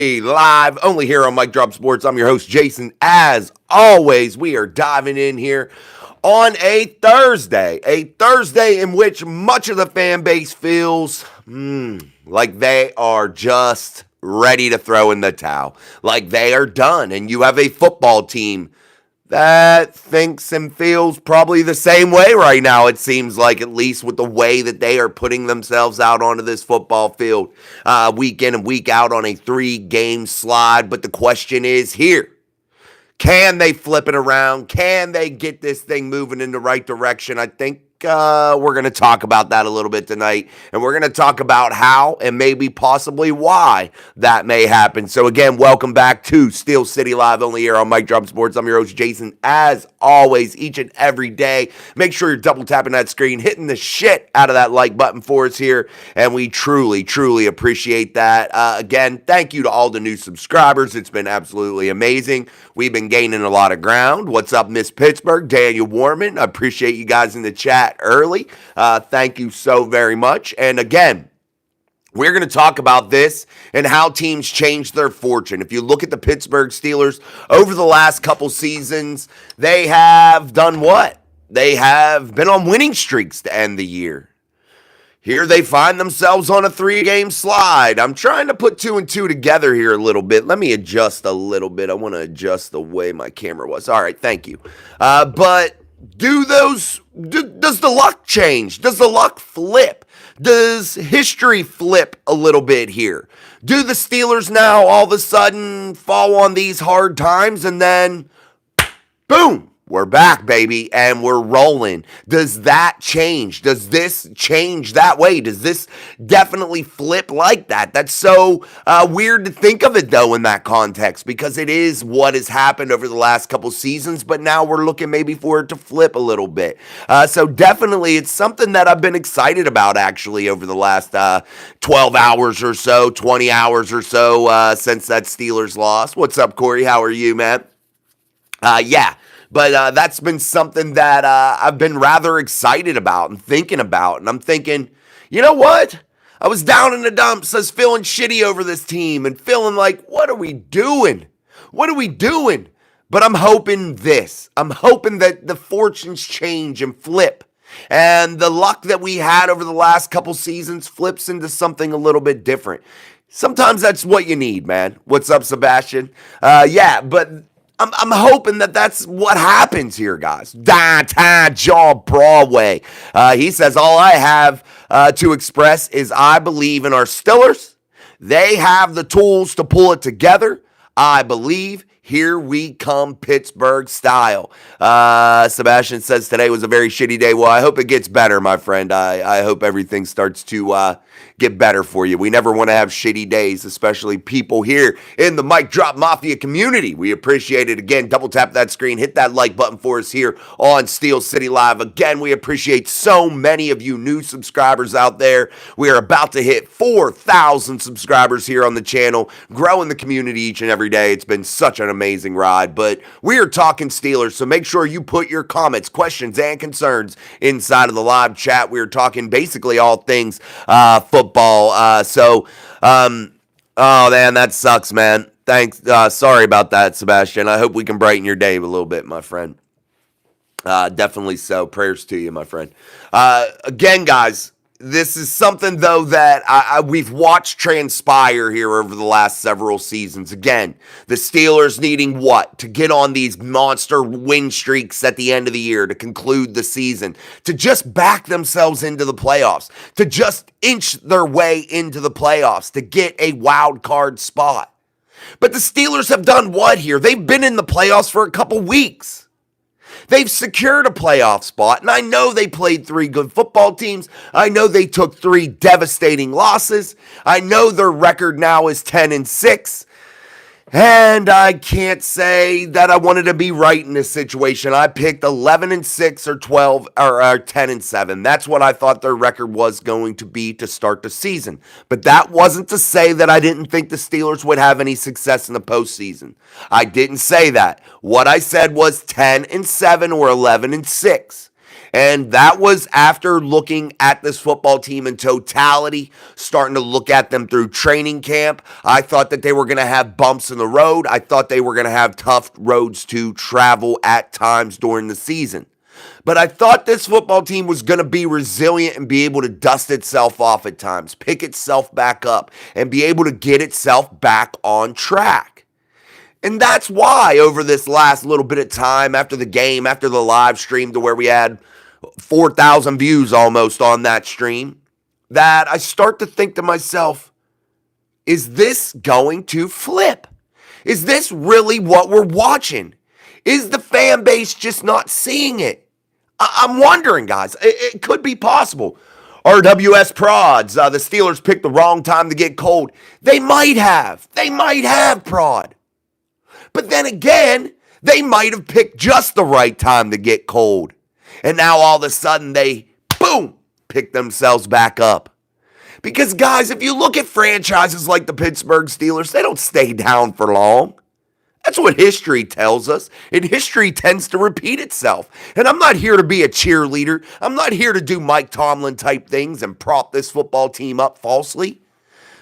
Live only here on Mic Drop Sports. I'm your host, Jason. As always, we are diving in here on a Thursday in which much of the fan base feels like they are just ready to throw in the towel, like they are done. And you have a football team that thinks and feels probably the same way right now, it seems like, at least with the way that they are putting themselves out onto this football field week in and week out on a 3-game slide. But the question is here, can they flip it around? Can they get this thing moving in the right direction? I think we're going to talk about that a little bit tonight, and we're going to talk about how and maybe possibly why that may happen. So again, welcome back to Steel City Live, only here on Mic Drop Sports. I'm your host, Jason. As always, each and every day, make sure you're double tapping that screen, hitting the shit out of that like button for us here, and we truly appreciate that. Again, thank you to all the new subscribers. It's been absolutely amazing. We've been gaining a lot of ground. What's up, Miss Pittsburgh? Daniel Warman. I appreciate you guys in the chat early. Thank you so very much. And again, we're going to talk about this and how teams change their fortune. If you look at the Pittsburgh Steelers over the last couple seasons, they have done what? They have been on winning streaks to end the year. Here they find themselves on a 3-game slide. I'm trying to put 2 and 2 together here a little bit. Let me adjust a little bit. I want to adjust the way my camera was. All right, thank you. But does the luck change? Does the luck flip? Does history flip a little bit here? Do the Steelers now all of a sudden fall on these hard times and then boom? We're back, baby, and we're rolling. Does that change? Does this change that way? Does this definitely flip like that? That's so weird to think of it, though, in that context, because it is what has happened over the last couple seasons, but now we're looking maybe for it to flip a little bit. So definitely, it's something that I've been excited about, actually, over the last 12 hours or so, 20 hours or so since that Steelers loss. What's up, Corey? How are you, man? Yeah. But that's been something that I've been rather excited about and thinking about. And I'm thinking, you know what? I was down in the dumps. I was feeling shitty over this team and feeling like, what are we doing? What are we doing? But I'm hoping this. I'm hoping that the fortunes change and flip. And the luck that we had over the last couple seasons flips into something a little bit different. Sometimes that's what you need, man. What's up, Sebastian? Yeah, but I'm hoping that that's what happens here, guys. Jaw Broadway. He says, all I have to express is I believe in our Steelers. They have the tools to pull it together. I believe. Here we come, Pittsburgh style. Sebastian says today was a very shitty day. Well, I hope it gets better, my friend. I hope everything starts to get better for you. We never want to have shitty days, especially people here in the Mic Drop Mafia community. We appreciate it. Again, double tap that screen, hit that like button for us here on Steel City Live. Again, we appreciate so many of you new subscribers out there. We are about to hit 4,000 subscribers here on the channel, growing the community each and every day. It's been such an amazing ride, but we are talking Steelers, so make sure you put your comments, questions, and concerns inside of the live chat. We are talking basically all things football. Oh man, that sucks, man. Thanks. Sorry about that, Sebastian. I hope we can brighten your day a little bit, my friend. Definitely so. Prayers to you, my friend. Again, guys, this is something, though, that we've watched transpire here over the last several seasons. Again, the Steelers needing what? To get on these monster win streaks at the end of the year, to conclude the season, to just back themselves into the playoffs, to just inch their way into the playoffs, to get a wild card spot. But the Steelers have done what here? They've been in the playoffs for a couple weeks. They've secured a playoff spot, and I know they played 3 good football teams. I know they took 3 devastating losses. I know their record now is 10-6. And I can't say that I wanted to be right in this situation. I picked 11-6 or 12 or 10-7. That's what I thought their record was going to be to start the season. But that wasn't to say that I didn't think the Steelers would have any success in the postseason. I didn't say that. What I said was 10-7 or 11-6. And that was after looking at this football team in totality, starting to look at them through training camp. I thought that they were going to have bumps in the road. I thought they were going to have tough roads to travel at times during the season. But I thought this football team was going to be resilient and be able to dust itself off at times, pick itself back up, and be able to get itself back on track. And that's why over this last little bit of time after the game, after the live stream to where we had 4,000 views almost on that stream, that I start to think to myself, is this going to flip? Is this really what we're watching? Is the fan base just not seeing it? I'm wondering, guys. It could be possible. RWS Prods, the Steelers picked the wrong time to get cold. They might have. They might have, Prod. But then again, they might have picked just the right time to get cold. And now all of a sudden they, boom, pick themselves back up. Because, guys, if you look at franchises like the Pittsburgh Steelers, they don't stay down for long. That's what history tells us, and history tends to repeat itself. And I'm not here to be a cheerleader. I'm not here to do Mike Tomlin type things and prop this football team up falsely.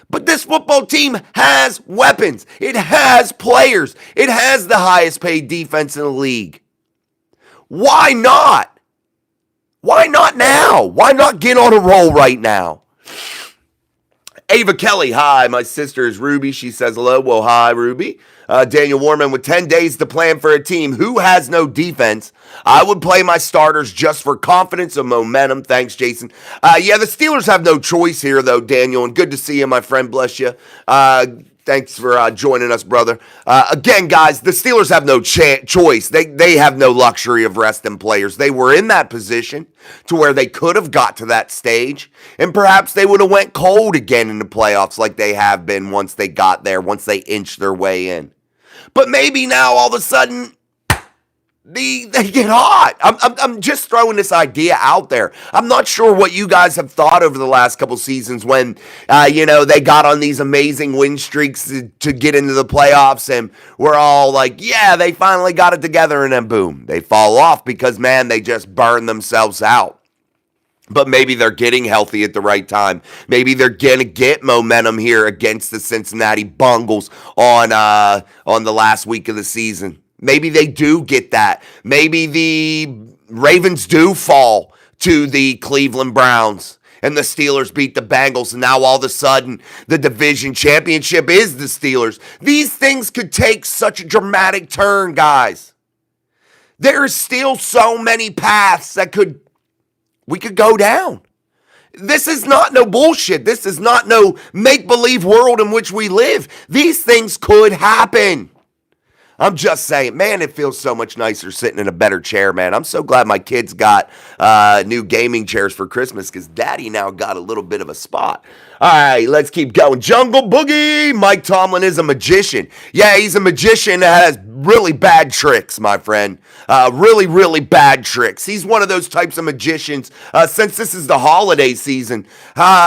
But this football team has weapons. It has players. It has the highest paid defense in the league. Why not? Why not now? Why not get on a roll right now? Ava Kelly, hi. My sister is Ruby. She says hello. Well, hi, Ruby. Daniel Warman, with 10 days to plan for a team who has no defense, I would play my starters just for confidence and momentum. Thanks, Jason. Yeah, the Steelers have no choice here, though, Daniel, and good to see you, my friend. Bless you. Thanks for joining us, brother. Again, guys, the Steelers have no choice. They have no luxury of resting players. They were in that position to where they could have got to that stage, and perhaps they would have went cold again in the playoffs like they have been once they got there, once they inched their way in. But maybe now all of a sudden they get hot. I'm just throwing this idea out there. I'm not sure what you guys have thought over the last couple seasons when, they got on these amazing win streaks to get into the playoffs, and we're all like, yeah, they finally got it together, and then boom, they fall off because, man, they just burn themselves out. But maybe they're getting healthy at the right time. Maybe they're going to get momentum here against the Cincinnati Bengals on the last week of the season. Maybe they do get that. Maybe the Ravens do fall to the Cleveland Browns and the Steelers beat the Bengals, and now all of a sudden the division championship is the Steelers. These things could take such a dramatic turn, guys. There are still so many paths that we could go down. This is not no bullshit. This is not no make-believe world in which we live. These things could happen. I'm just saying, man, it feels so much nicer sitting in a better chair, man. I'm so glad my kids got new gaming chairs for Christmas because Daddy now got a little bit of a spot. All right, let's keep going. Jungle Boogie. Mike Tomlin is a magician. Yeah, he's a magician that has really bad tricks, my friend. Really, really bad tricks. He's one of those types of magicians. Since this is the holiday season,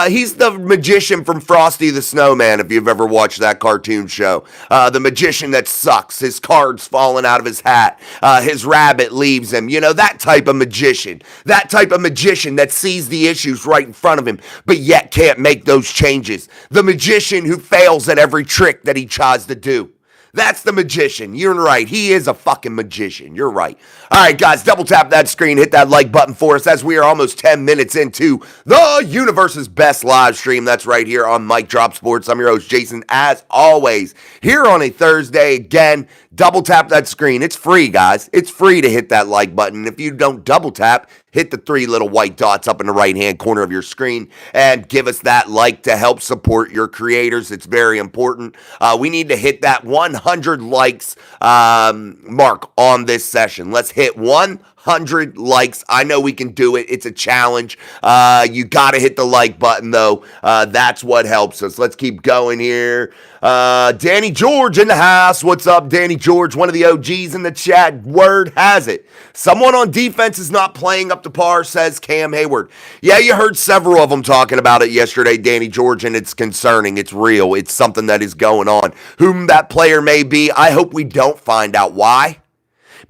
he's the magician from Frosty the Snowman, if you've ever watched that cartoon show. The magician that sucks. His cards falling out of his hat. His rabbit leaves him. You know, that type of magician. That type of magician that sees the issues right in front of him, but yet can't make those changes. The magician who fails at every trick that he tries to do. That's the magician. You're right. He is a fucking magician. You're right. All right, guys, double tap that screen. Hit that like button for us as we are almost 10 minutes into the universe's best live stream. That's right here on Mic Drop Sports. I'm your host, Jason, as always, here on a Thursday. Again, double tap that screen. It's free, guys. It's free to hit that like button. If you don't double tap, hit the three little white dots up in the right-hand corner of your screen and give us that like to help support your creators. It's very important. We need to hit that 100 likes mark on this session. Let's hit 100 likes. I know we can do it. It's a challenge. You got to hit the like button, though. That's what helps us. Let's keep going here. Danny George in the house. What's up, Danny George? One of the OGs in the chat. Word has it. Someone on defense is not playing up to par, says Cam Hayward. Yeah, you heard several of them talking about it yesterday, Danny George, and it's concerning. It's real. It's something that is going on. Whom that player may be, I hope we don't find out why.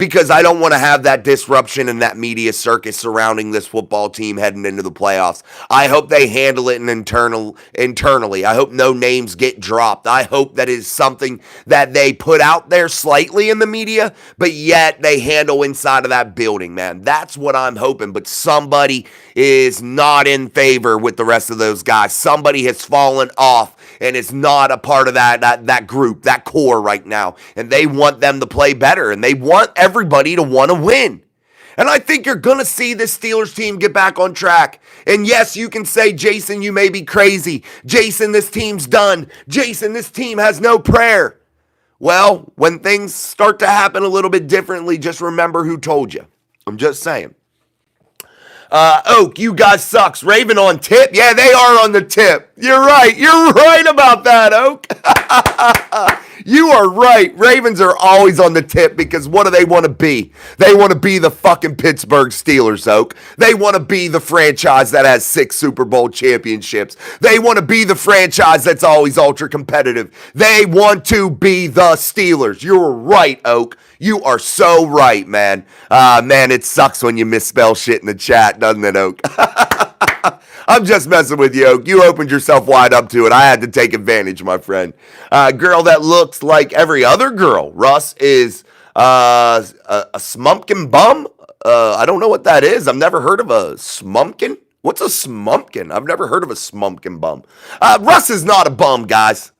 because I don't want to have that disruption and that media circus surrounding this football team heading into the playoffs. I hope they handle it internally. I hope no names get dropped. I hope that is something that they put out there slightly in the media, but yet they handle inside of that building, man. That's what I'm hoping, but somebody is not in favor with the rest of those guys. Somebody has fallen off and is not a part of that group, that core right now. And they want them to play better, and they want everybody to want to win. And I think you're going to see this Steelers team get back on track. And yes, you can say, Jason, you may be crazy. Jason, this team's done. Jason, this team has no prayer. Well, when things start to happen a little bit differently, just remember who told you. I'm just saying. Oak, you guys sucks. Raven on tip? Yeah, they are on the tip. You're right. You're right about that, Oak. You are right. Ravens are always on the tip because what do they want to be? They want to be the fucking Pittsburgh Steelers, Oak. They want to be the franchise that has 6 Super Bowl championships. They want to be the franchise that's always ultra competitive. They want to be the Steelers. You're right, Oak. You are so right, man. Man, it sucks when you misspell shit in the chat, doesn't it, Oak? I'm just messing with you, Oak. You opened yourself wide up to it. I had to take advantage, my friend. Girl that looks like every other girl. Russ is a smumpkin bum. I don't know what that is. I've never heard of a smumpkin. What's a smumpkin? I've never heard of a smumpkin bum. Russ is not a bum, guys.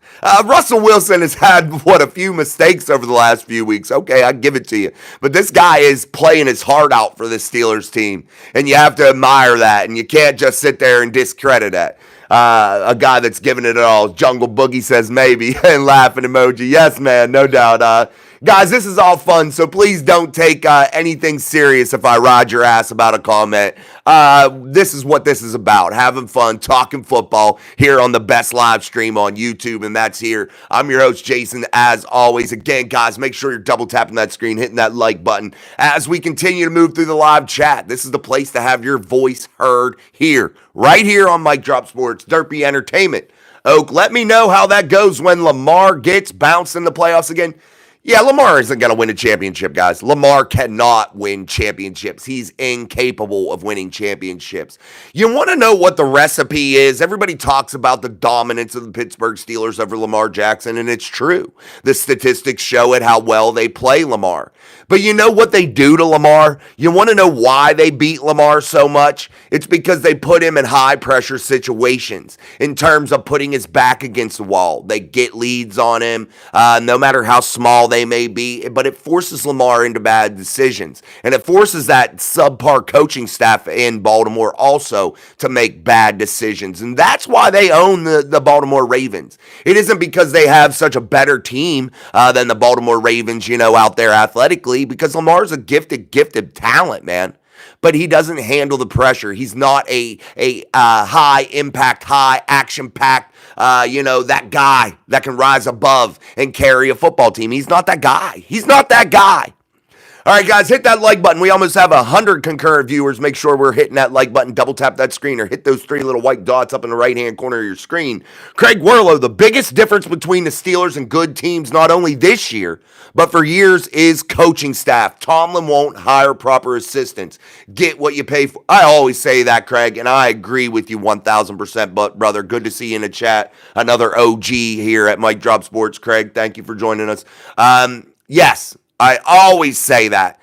Russell Wilson has had, a few mistakes over the last few weeks. Okay, I give it to you. But this guy is playing his heart out for this Steelers team. And you have to admire that. And you can't just sit there and discredit that. A guy that's giving it all. Jungle Boogie says maybe. And laughing emoji. Yes, man, no doubt. Guys, this is all fun, so please don't take anything serious if I ride your ass about a comment. This is what this is about, having fun, talking football here on the best live stream on YouTube, and that's here. I'm your host, Jason, as always. Again, guys, make sure you're double tapping that screen, hitting that like button as we continue to move through the live chat. This is the place to have your voice heard here, right here on Mic Drop Sports, Derpy Entertainment. Oak, let me know how that goes when Lamar gets bounced in the playoffs again. Yeah, Lamar isn't going to win a championship, guys. Lamar cannot win championships. He's incapable of winning championships. You want to know what the recipe is? Everybody talks about the dominance of the Pittsburgh Steelers over Lamar Jackson, and it's true. The statistics show it, how well they play Lamar. But you know what they do to Lamar? You want to know why they beat Lamar so much? It's because they put him in high-pressure situations in terms of putting his back against the wall. They get leads on him, no matter how small they may be, but it forces Lamar into bad decisions. And it forces that subpar coaching staff in Baltimore also to make bad decisions. And that's why they own the Baltimore Ravens. It isn't because they have such a better team than the Baltimore Ravens, out there athletically, because Lamar's a gifted talent, man. But he doesn't handle the pressure. He's not a high impact, high action packed, that guy that can rise above and carry a football team. He's not that guy. He's not that guy. All right, guys, hit that like button. We almost have 100 concurrent viewers. Make sure we're hitting that like button. Double tap that screen or hit those 3 little white dots up in the right-hand corner of your screen. Craig Werlow, the biggest difference between the Steelers and good teams, not only this year, but for years, is coaching staff. Tomlin won't hire proper assistants. Get what you pay for. I always say that, Craig, and I agree with you 1,000%, but brother, good to see you in the chat. Another OG here at Mic Drop Sports. Craig, thank you for joining us. Yes. I always say that.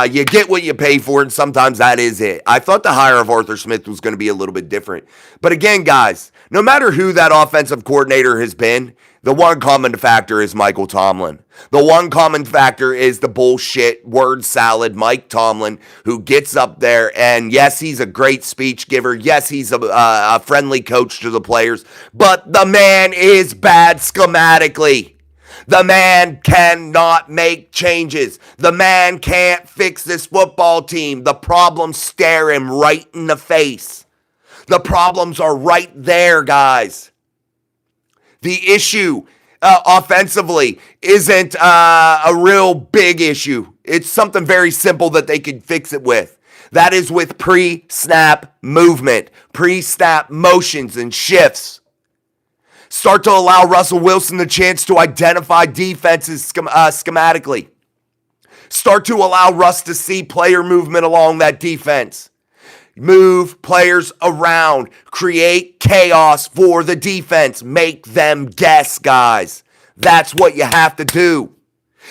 You get what you pay for, and sometimes that is it. I thought the hire of Arthur Smith was going to be a little bit different. But again, guys, no matter who that offensive coordinator has been, the one common factor is Michael Tomlin. The one common factor is the bullshit word salad Mike Tomlin, who gets up there and, yes, he's a great speech giver. Yes, he's a friendly coach to the players. But the man is bad schematically. The man cannot make changes. The man can't fix this football team. The problems stare him right in the face. The problems are right there, guys. The issue offensively isn't a real big issue. It's something very simple that they could fix it with. That is with pre-snap movement, pre-snap motions and shifts. Start to allow Russell Wilson the chance to identify defenses schematically. Start to allow Russ to see player movement along that defense. Move players around. Create chaos for the defense. Make them guess, guys. That's what you have to do.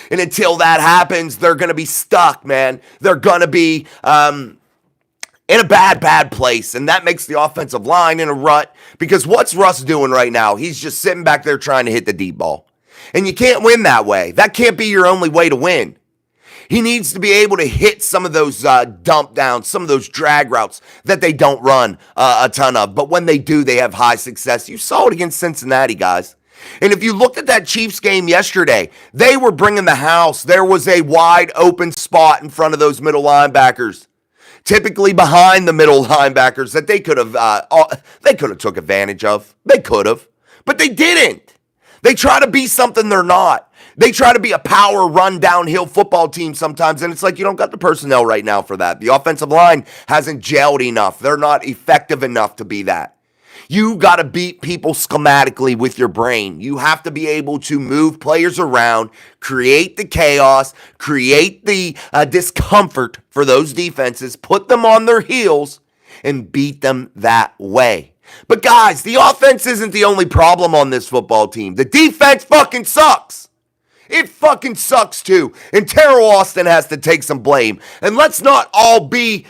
And until that happens, they're going to be stuck, man. They're going to be in a bad place. And that makes the offensive line in a rut. Because what's Russ doing right now? He's just sitting back there trying to hit the deep ball. And you can't win that way. That can't be your only way to win. He needs to be able to hit some of those dump downs, some of those drag routes that they don't run a ton of. But when they do, they have high success. You saw it against Cincinnati, guys. And if you looked at that Chiefs game yesterday, they were bringing the house. There was a wide open spot in front of those middle linebackers, typically behind the middle linebackers, that they could have took advantage of. They could have, but they didn't. They try to be something they're not. They try to be a power run downhill football team sometimes, and it's like you don't got the personnel right now for that. The offensive line hasn't gelled enough. They're not effective enough to be that. You got to beat people schematically with your brain. You have to be able to move players around, create the chaos, create the discomfort for those defenses, put them on their heels, and beat them that way. But guys, the offense isn't the only problem on this football team. The defense fucking sucks. It fucking sucks too. And Terrell Austin has to take some blame. And let's not all be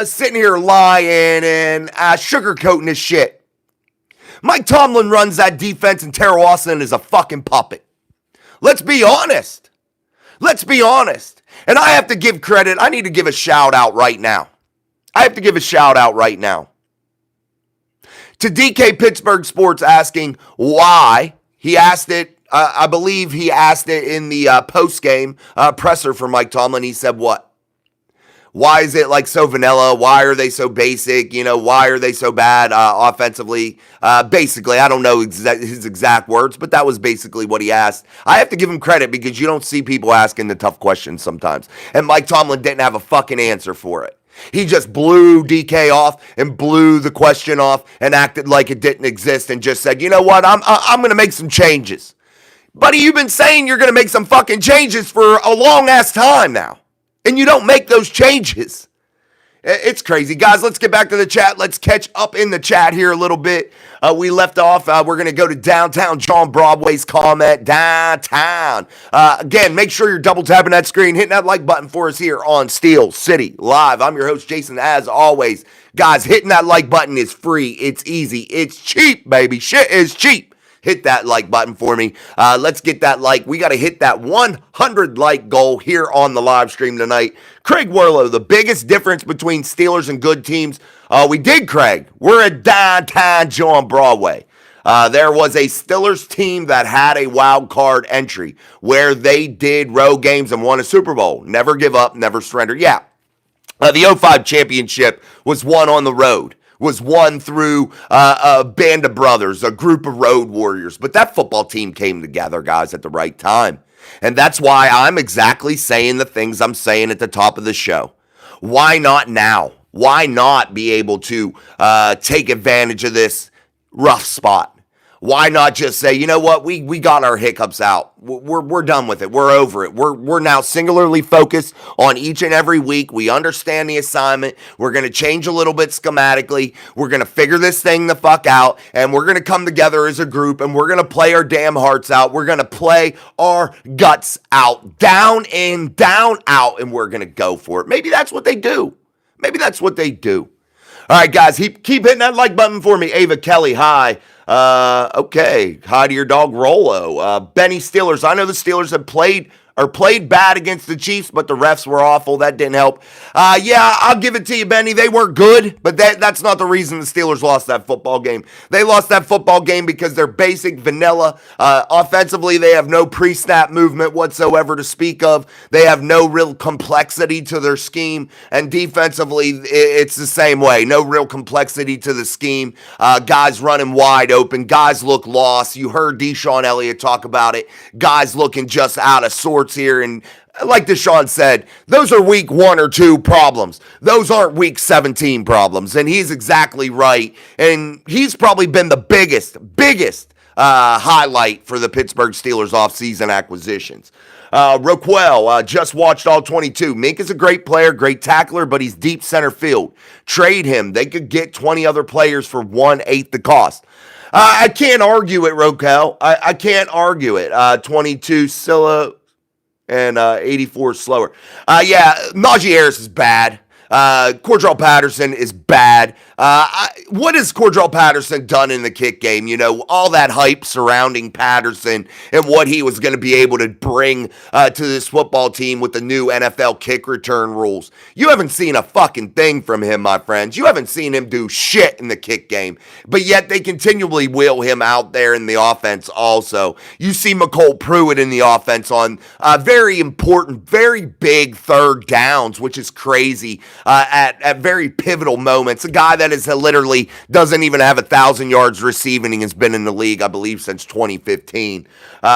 sitting here lying and sugarcoating this shit. Mike Tomlin runs that defense and Terrell Austin is a fucking puppet. Let's be honest. Let's be honest. And I have to give credit. I need to give a shout out right now. To DK Pittsburgh Sports asking why. He asked it. I believe he asked it in the post-game presser for Mike Tomlin. He said, what? Why is it like so vanilla? Why are they so basic? Why are they so bad offensively? Basically, I don't know his exact words, but that was basically what he asked. I have to give him credit because you don't see people asking the tough questions sometimes. And Mike Tomlin didn't have a fucking answer for it. He just blew DK off and blew the question off and acted like it didn't exist and just said, you know what, I'm going to make some changes. Buddy, you've been saying you're going to make some fucking changes for a long-ass time now. And you don't make those changes. It's crazy. Guys, let's get back to the chat. Let's catch up in the chat here a little bit. We left off. We're going to go to Downtown John Broadway's comment. Downtown. Again, make sure you're double tapping that screen, hitting that like button for us here on Steel City Live. I'm your host, Jason, as always. Guys, hitting that like button is free. It's easy. It's cheap, baby. Shit is cheap. Hit that like button for me. Let's get that like. We got to hit that 100 like goal here on the live stream tonight. Craig Werlow, the biggest difference between Steelers and good teams. We did, Craig. We're at Downtown John Broadway. There was a Steelers team that had a wild card entry where they did road games and won a Super Bowl. Never give up, never surrender. Yeah. The 05 championship was won on the road. Was won through a band of brothers, a group of road warriors. But that football team came together, guys, at the right time. And that's why I'm exactly saying the things I'm saying at the top of the show. Why not now? Why not be able to take advantage of this rough spot? Why not just say, you know what, we got our hiccups out. We're done with it. We're over it. We're now singularly focused on each and every week. We understand the assignment. We're going to change a little bit schematically. We're going to figure this thing the fuck out, and we're going to come together as a group, and we're going to play our damn hearts out. We're going to play our guts out, down in, down out, and we're going to go for it. Maybe that's what they do. All right, guys, keep hitting that like button for me. Ava Kelly, hi. Okay. Hi to your dog, Rolo. Benny Steelers. I know the Steelers have played bad against the Chiefs, but the refs were awful. That didn't help. Yeah, I'll give it to you, Benny. They weren't good, but that's not the reason the Steelers lost that football game. They lost that football game because they're basic, vanilla. Offensively, they have no pre-snap movement whatsoever to speak of. They have no real complexity to their scheme. And defensively, it's the same way. No real complexity to the scheme. Guys running wide open. Guys look lost. You heard Deshaun Elliott talk about it. Guys looking just out of sorts here, and like Deshaun said, those are week 1 or 2 problems. Those aren't week 17 problems, and he's exactly right. And he's probably been the biggest highlight for the Pittsburgh Steelers offseason acquisitions. Roquel, just watched all 22. Mink is a great player, great tackler, but he's deep center field. Trade him. They could get 20 other players for 1/8 the cost. I can't argue it, Roquel. I can't argue it. 22 Silla and 84 slower. Yeah, Najee Harris is bad. Cordell Patterson is bad. What has Cordell Patterson done in the kick game? You know, all that hype surrounding Patterson and what he was going to be able to bring to this football team with the new NFL kick return rules. You haven't seen a fucking thing from him, my friends. You haven't seen him do shit in the kick game, but yet they continually wheel him out there in the offense also. You see McCole Pruitt in the offense on very important, very big third downs, which is crazy. At very pivotal moments. A guy that is literally doesn't even have 1,000 yards receiving and has been in the league, I believe, since 2015.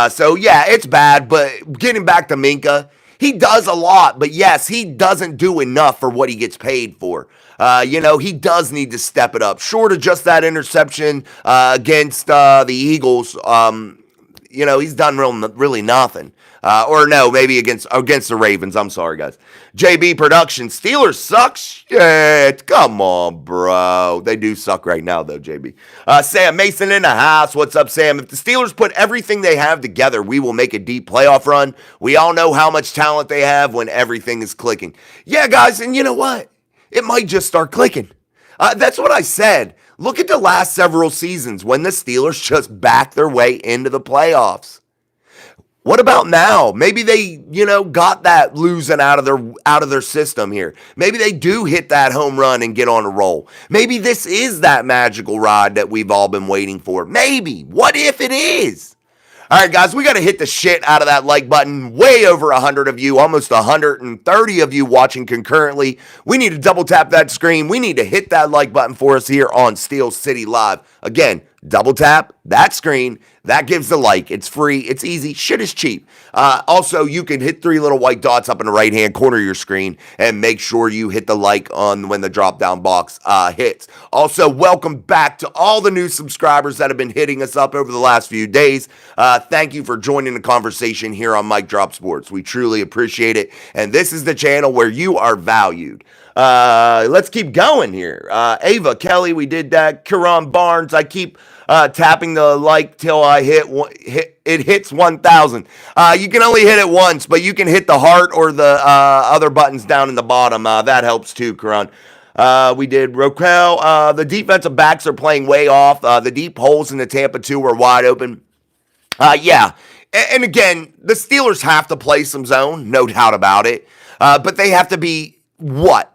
So, yeah, it's bad, but getting back to Minkah, he does a lot, but yes, he doesn't do enough for what he gets paid for. He does need to step it up. Short of just that interception against the Eagles, he's done really nothing. Or no, maybe against the Ravens. I'm sorry, guys. JB Production. Steelers suck? Shit. Come on, bro. They do suck right now, though, JB. Sam Mason in the house. What's up, Sam? If the Steelers put everything they have together, we will make a deep playoff run. We all know how much talent they have when everything is clicking. Yeah, guys, and you know what? It might just start clicking. That's what I said. Look at the last several seasons when the Steelers just backed their way into the playoffs. What about now? Maybe they, got that losing out of their system here. Maybe they do hit that home run and get on a roll. Maybe this is that magical ride that we've all been waiting for. Maybe. What if it is? All right, guys, we got to hit the shit out of that like button. Way over 100 of you, almost 130 of you watching concurrently. We need to double tap that screen. We need to hit that like button for us here on Steel City Live. Again, double tap that screen. That gives the like. It's free. It's easy. Shit is cheap. Also, you can hit 3 little white dots up in the right-hand corner of your screen and make sure you hit the like on when the drop-down box hits. Also, welcome back to all the new subscribers that have been hitting us up over the last few days. Thank you for joining the conversation here on Mike Drop Sports. We truly appreciate it. And this is the channel where you are valued. Let's keep going here. Ava Kelly, we did that. Karan Barnes, I keep tapping the like till I it hits 1,000. You can only hit it once, but you can hit the heart or the other buttons down in the bottom. That helps too, Karan. We did Roquel. The defensive backs are playing way off. The deep holes in the Tampa 2 were wide open. Yeah. And again, the Steelers have to play some zone, no doubt about it. But they have to be what?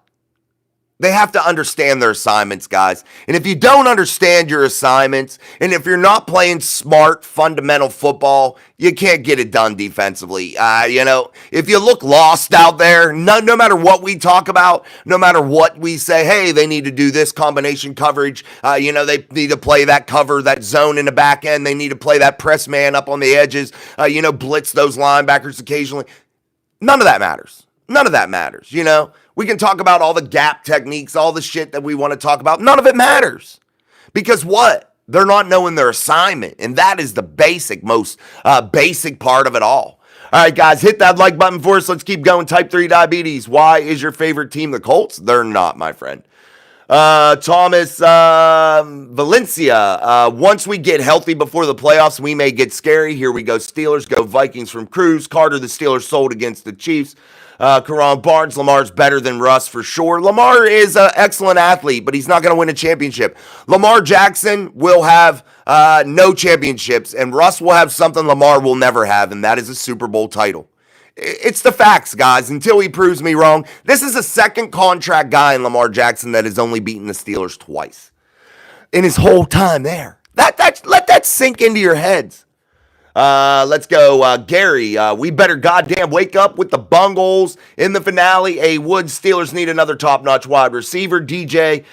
They have to understand their assignments, guys. And if you don't understand your assignments, and if you're not playing smart, fundamental football, you can't get it done defensively. If you look lost out there, no matter what we talk about, no matter what we say, hey, they need to do this combination coverage. They need to play that cover, that zone in the back end. They need to play that press man up on the edges, blitz those linebackers occasionally. None of that matters. None of that matters, We can talk about all the gap techniques, all the shit that we want to talk about. None of it matters. Because what? They're not knowing their assignment. And that is the most basic part of it all. All right, guys, hit that like button for us. Let's keep going. Type 3 diabetes. Why is your favorite team the Colts? They're not, my friend. Thomas Valencia. Once we get healthy before the playoffs, we may get scary. Here we go. Steelers go Vikings from Cruz. Carter, the Steelers sold against the Chiefs. Karan Barnes, Lamar's better than Russ for sure. Lamar is an excellent athlete, but he's not going to win a championship. Lamar Jackson will have no championships, and Russ will have something Lamar will never have, and that is a Super Bowl title. It's the facts, guys, until he proves me wrong. This is a second contract guy in Lamar Jackson that has only beaten the Steelers twice in his whole time there. Let that sink into your heads. Let's go, Gary. We better goddamn wake up with the Bungles in the finale. A Woods Steelers need another top-notch wide receiver. DJ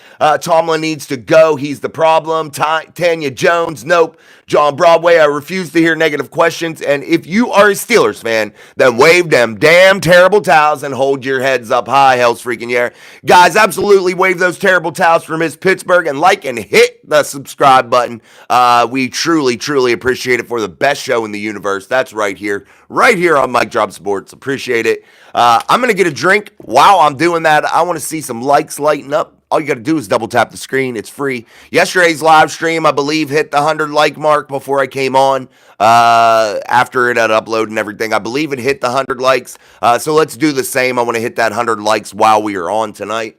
Tomlin needs to go. He's the problem. Tanya Jones, nope. John Broadway, I refuse to hear negative questions. And if you are a Steelers fan, then wave them damn terrible towels and hold your heads up high, hell's freaking yeah. Guys, absolutely wave those terrible towels for Miss Pittsburgh and like and hit the subscribe button. We truly, truly appreciate it for the best show in the universe. That's right here on Mic Drop Sports. Appreciate it. I'm going to get a drink. While I'm doing that, I want to see some likes lighten up. All you got to do is double tap the screen. It's free. Yesterday's live stream, I believe, hit the 100 like mark before I came on. After it had uploaded and everything, I believe it hit the 100 likes. So let's do the same. I want to hit that 100 likes while we are on tonight.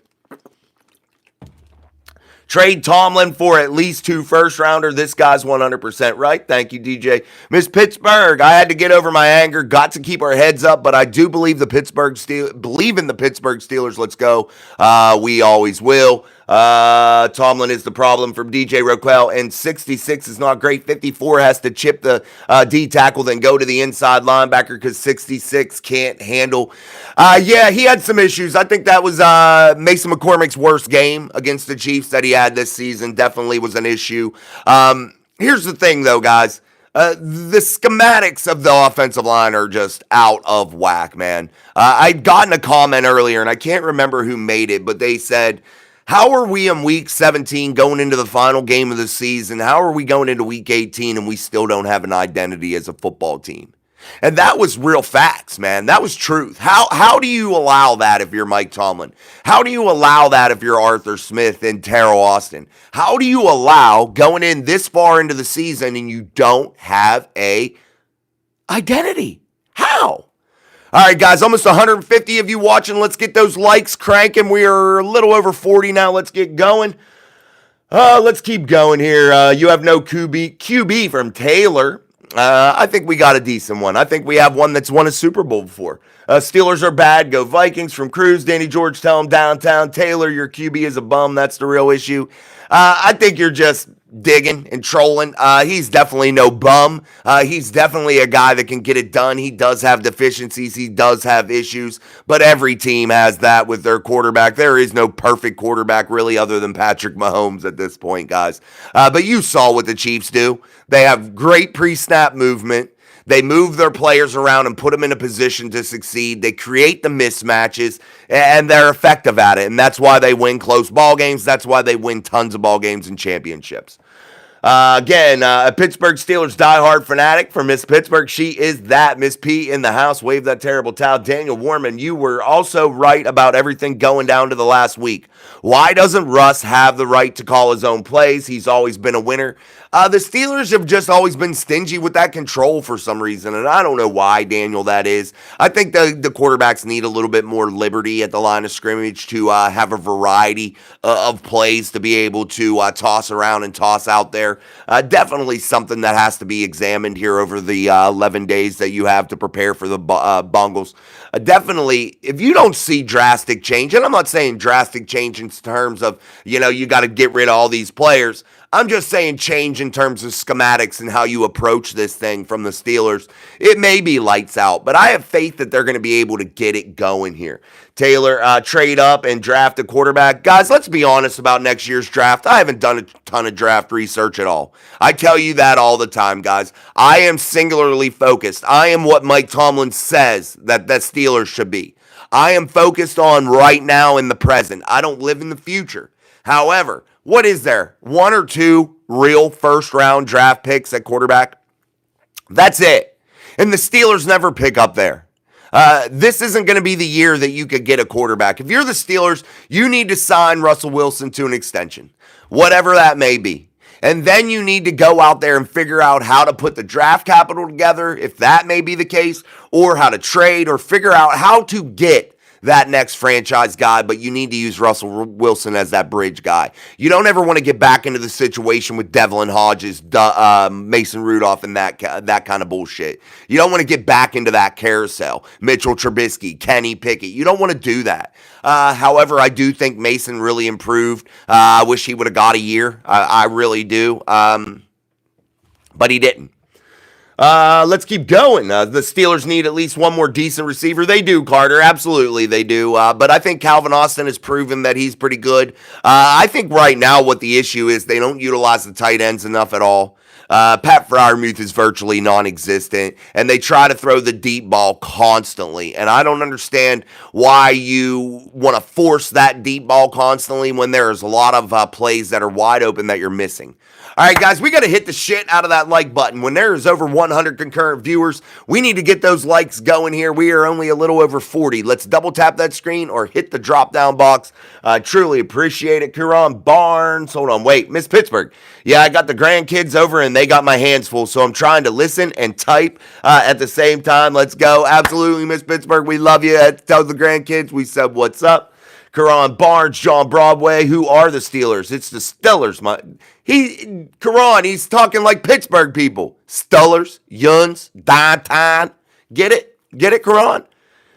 Trade Tomlin for at least 2 first-rounder. This guy's 100% right. Thank you, DJ. Miss Pittsburgh, I had to get over my anger. Got to keep our heads up, but I do believe in the Pittsburgh Steelers. Let's go. We always will. Tomlin is the problem from DJ Roquel, and 66 is not great. 54 has to chip the D tackle, then go to the inside linebacker because 66 can't handle. Yeah, he had some issues. I think that was Mason McCormick's worst game against the Chiefs that he had this season. Definitely was an issue. Here's the thing, though, guys. The schematics of the offensive line are just out of whack, man. I'd gotten a comment earlier, and I can't remember who made it, but they said, how are we in week 17 going into the final game of the season? How are we going into week 18 and we still don't have an identity as a football team? And that was real facts, man. That was truth. How do you allow that if you're Mike Tomlin? How do you allow that if you're Arthur Smith and Terrell Austin? How do you allow going in this far into the season and you don't have a identity? How? All right, guys, almost 150 of you watching. Let's get those likes cranking. We are a little over 40 now. Let's get going. Let's keep going here. You have no QB from Taylor. I think we got a decent one. I think we have one that's won a Super Bowl before. Steelers are bad. Go Vikings from Cruz. Danny George, tell him downtown. Taylor, your QB is a bum. That's the real issue. I think you're just digging and trolling. He's definitely no bum. He's definitely a guy that can get it done. He does have deficiencies. He does have issues, but every team has that with their quarterback. There is no perfect quarterback really other than Patrick Mahomes at this point, guys. But you saw what the Chiefs do. They have great pre-snap movement. They move their players around and put them in a position to succeed. They create the mismatches, and they're effective at it. And that's why they win close ball games. That's why they win tons of ball games and championships. Again, a Pittsburgh Steelers diehard fanatic from Miss Pittsburgh. She is that. Miss P in the house. Wave that terrible towel. Daniel Warman, you were also right about everything going down to the last week. Why doesn't Russ have the right to call his own plays? He's always been a winner. The Steelers have just always been stingy with that control for some reason, and I don't know why, Daniel, that is. I think the quarterbacks need a little bit more liberty at the line of scrimmage to have a variety of plays to be able to toss around and toss out there. Definitely something that has to be examined here over the 11 days that you have to prepare for the Bungles. Definitely, if you don't see drastic change, and I'm not saying drastic change in terms of, you got to get rid of all these players. I'm just saying change in terms of schematics and how you approach this thing from the Steelers. It may be lights out, but I have faith that they're going to be able to get it going here. Taylor, trade up and draft a quarterback. Guys, let's be honest about next year's draft. I haven't done a ton of draft research at all. I tell you that all the time, guys. I am singularly focused. I am what Mike Tomlin says that Steelers should be. I am focused on right now in the present. I don't live in the future. However, what is there? 1 or 2 real first-round draft picks at quarterback? That's it. And the Steelers never pick up there. This isn't going to be the year that you could get a quarterback. If you're the Steelers, you need to sign Russell Wilson to an extension, whatever that may be. And then you need to go out there and figure out how to put the draft capital together, if that may be the case, or how to trade, or figure out how to get that next franchise guy, but you need to use Russell Wilson as that bridge guy. You don't ever want to get back into the situation with Devlin Hodges, Mason Rudolph, and that kind of bullshit. You don't want to get back into that carousel. Mitchell Trubisky, Kenny Pickett. You don't want to do that. However, I do think Mason really improved. I wish he would have got a year. I really do. But he didn't. Let's keep going. The Steelers need at least one more decent receiver. They do, Carter. Absolutely, they do. But I think Calvin Austin has proven that he's pretty good. I think right now what the issue is, they don't utilize the tight ends enough at all. Pat Freiermuth is virtually non-existent, and they try to throw the deep ball constantly. And I don't understand why you want to force that deep ball constantly when there's a lot of plays that are wide open that you're missing. All right, guys, we got to hit the shit out of that like button. When there is over 100 concurrent viewers, we need to get those likes going here. We are only a little over 40. Let's double tap that screen or hit the drop down box. Truly appreciate it. Kuron Barnes. Hold on. Wait, Miss Pittsburgh. Yeah, I got the grandkids over and they got my hands full, so I'm trying to listen and type at the same time. Let's go. Absolutely, Miss Pittsburgh. We love you. Tell the grandkids we said what's up. Karan Barnes, John Broadway. Who are the Steelers? It's the Stellars. Karan, he's talking like Pittsburgh people. Stellars, Yuns, Downtown. Get it? Get it, Karan?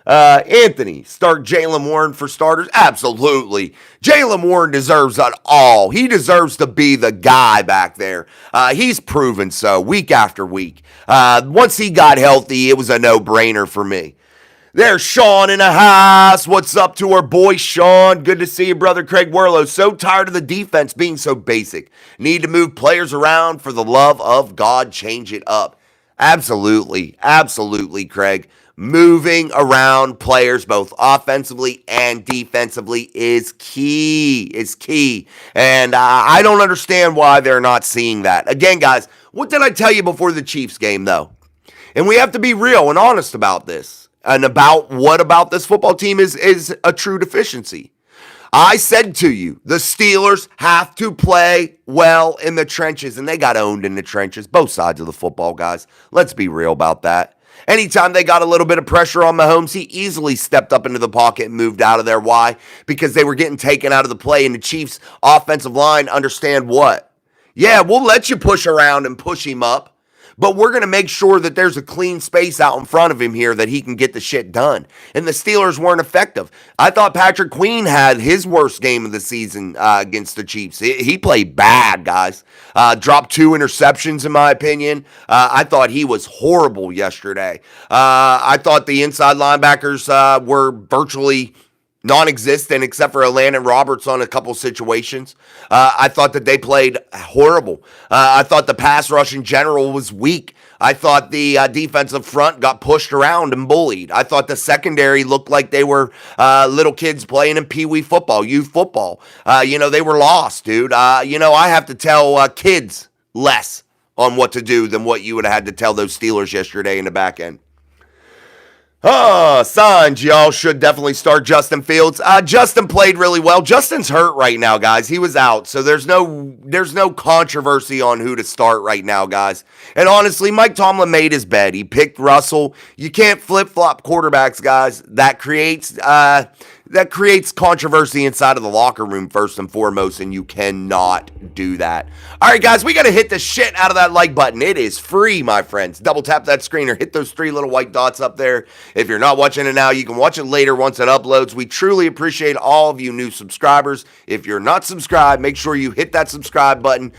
Anthony, start Jaylen Warren for starters? Absolutely. Jaylen Warren deserves it all. He deserves to be the guy back there. He's proven so week after week. Once he got healthy, it was a no-brainer for me. There's Sean in the house. What's up to our boy Sean? Good to see you, brother Craig Werlow. So tired of the defense being so basic. Need to move players around. For the love of God, change it up. Absolutely. Absolutely, Craig. Moving around players both offensively and defensively is key. And I don't understand why they're not seeing that. Again, guys, what did I tell you before the Chiefs game, though? And we have to be real and honest about this. And about what about this football team is a true deficiency. I said to you, the Steelers have to play well in the trenches, and they got owned in the trenches, both sides of the football, guys. Let's be real about that. Anytime they got a little bit of pressure on Mahomes, he easily stepped up into the pocket and moved out of there. Why? Because they were getting taken out of the play, and the Chiefs' offensive line understand what? Yeah, we'll let you push around and push him up. But we're going to make sure that there's a clean space out in front of him here that he can get the shit done. And the Steelers weren't effective. I thought Patrick Queen had his worst game of the season against the Chiefs. He played bad, guys. Dropped 2 interceptions, in my opinion. I thought he was horrible yesterday. I thought the inside linebackers were virtually non-existent except for Landon Roberts on a couple situations. I thought that they played horrible. I thought the pass rush in general was weak. I thought the defensive front got pushed around and bullied. I thought the secondary looked like they were little kids playing in peewee football, youth football. They were lost, dude. I have to tell kids less on what to do than what you would have had to tell those Steelers yesterday in the back end. Signs, y'all should definitely start Justin Fields. Justin played really well. Justin's hurt right now, guys. He was out, so there's no controversy on who to start right now, guys. And honestly, Mike Tomlin made his bed. He picked Russell. You can't flip-flop quarterbacks, guys. That creates controversy inside of the locker room first and foremost, and you cannot do that. All right, guys, we got to hit the shit out of that like button. It is free, my friends. Double tap that screen or hit those 3 little white dots up there. If you're not watching it now, you can watch it later once it uploads. We truly appreciate all of you new subscribers. If you're not subscribed, make sure you hit that subscribe button.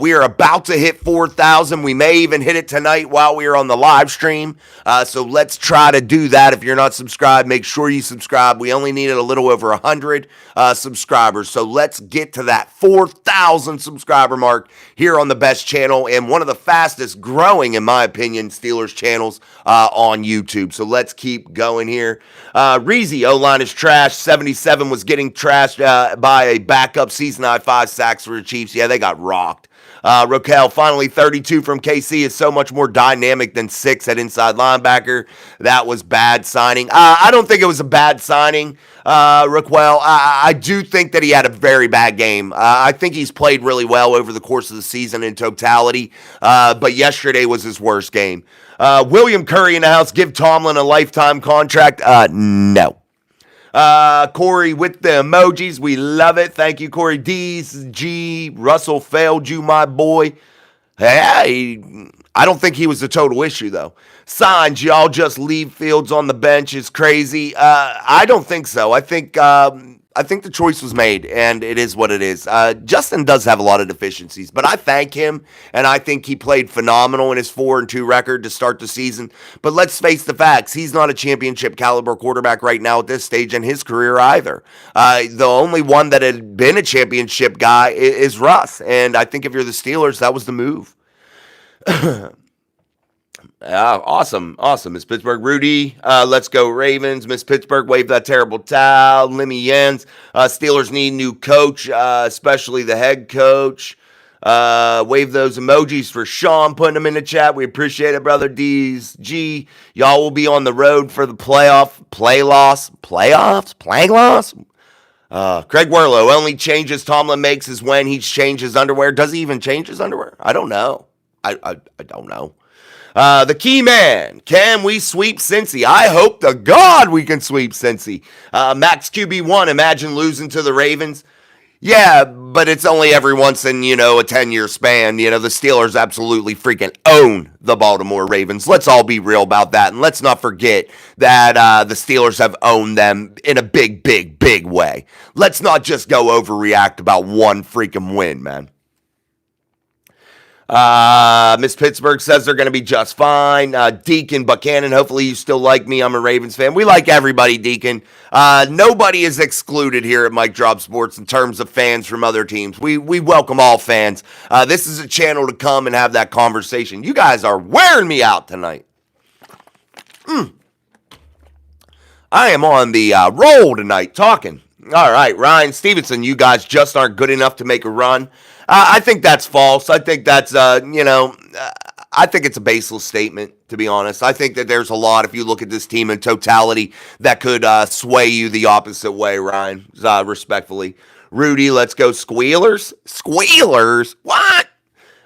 We are about to hit 4,000. We may even hit it tonight while we are on the live stream. So let's try to do that. If you're not subscribed, make sure you subscribe. We only need a little over 100 subscribers. So let's get to that 4,000 subscriber mark here on the best channel and one of the fastest growing, in my opinion, Steelers channels on YouTube. So let's keep going here. Reezy, O-line is trash. 77 was getting trashed by a backup season high 5 sacks for the Chiefs. Yeah, they got rocked. Raquel, finally 32 from KC is so much more dynamic than 6 at inside linebacker. That was bad signing. I don't think it was a bad signing, Raquel. I do think that he had a very bad game. I think he's played really well over the course of the season in totality, but yesterday was his worst game. William Curry in the house, give Tomlin a lifetime contract. No. Corey with the emojis. We love it. Thank you, Corey. DG Russell failed you, my boy. Hey, I don't think he was the total issue, though. Signs, y'all just leave Fields on the bench is crazy. I don't think so. I think the choice was made, and it is what it is. Justin does have a lot of deficiencies, but I thank him, and I think he played phenomenal in his 4-2 record to start the season. But let's face the facts. He's not a championship caliber quarterback right now at this stage in his career either. The only one that had been a championship guy is Russ, and I think if you're the Steelers, that was the move. Awesome. Miss Pittsburgh. Rudy, let's go Ravens. Miss Pittsburgh, wave that terrible towel. Lemmy Jens, Steelers need new coach, especially the head coach. Wave those emojis for Sean, putting them in the chat. We appreciate it, brother. D's G. Y'all will be on the road for the play loss. Craig Werlow, only changes Tomlin makes is when he changes underwear. Does he even change his underwear? I don't know. I don't know. The key man, can we sweep Cincy? I hope to God we can sweep Cincy. Max QB1, imagine losing to the Ravens. Yeah, but it's only every once in, a 10-year span. The Steelers absolutely freaking own the Baltimore Ravens. Let's all be real about that. And let's not forget that the Steelers have owned them in a big, big, big way. Let's not just go overreact about one freaking win, man. Miss Pittsburgh says they're going to be just fine. Deacon Buchanan, hopefully you still like me. I'm a Ravens fan. We like everybody, Deacon. Nobody is excluded here at Mike Drop Sports in terms of fans from other teams. We welcome all fans. This is a channel to come and have that conversation. You guys are wearing me out tonight. I am on the roll tonight talking. All right, Ryan Stevenson, you guys just aren't good enough to make a run. I think that's false. I think that's, I think it's a baseless statement, to be honest. I think that there's a lot, if you look at this team in totality, that could sway you the opposite way, Ryan, respectfully. Rudy, let's go Squealers. Squealers? What?